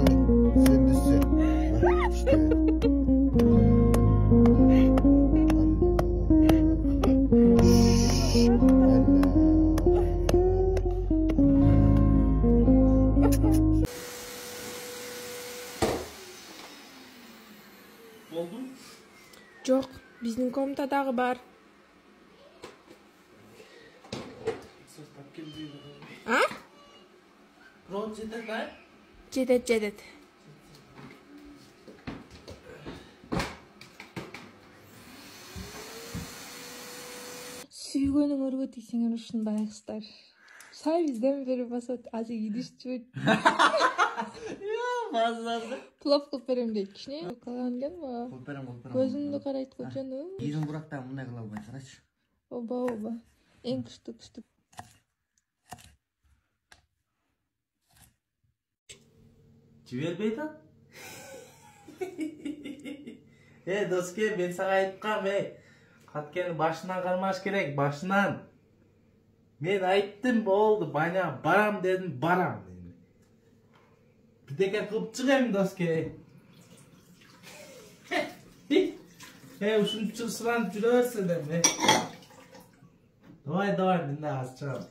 Sen de sen. Ha, işte. Oldu mu? Жоқ, біздің комнатадағы бар. Сырттап келді. А? Провод жетеді ме? Жетеді. Сүйгенің өргө тисеңер ушундай кыздар. Сай бизден бери басат, азыр идиштүбөт. Мазасы. Плов кылып берем дейт. Кичине калган экенби? Кылып берем. Көзүңдү карайт го жаным. Ирим буракта мындай кыла албайт, карачы. Оба. Эң күчтүү. Жибербейт а? Доске, мен сага айткам, каткени башынан кармаш керек, башынан. Мен айттым, болду, баня барам дедим, барам. Бирдеке кылып чыгайм, Доске. Ушунча суранып жүрө берсең, Давай, мен да азыр чыгам.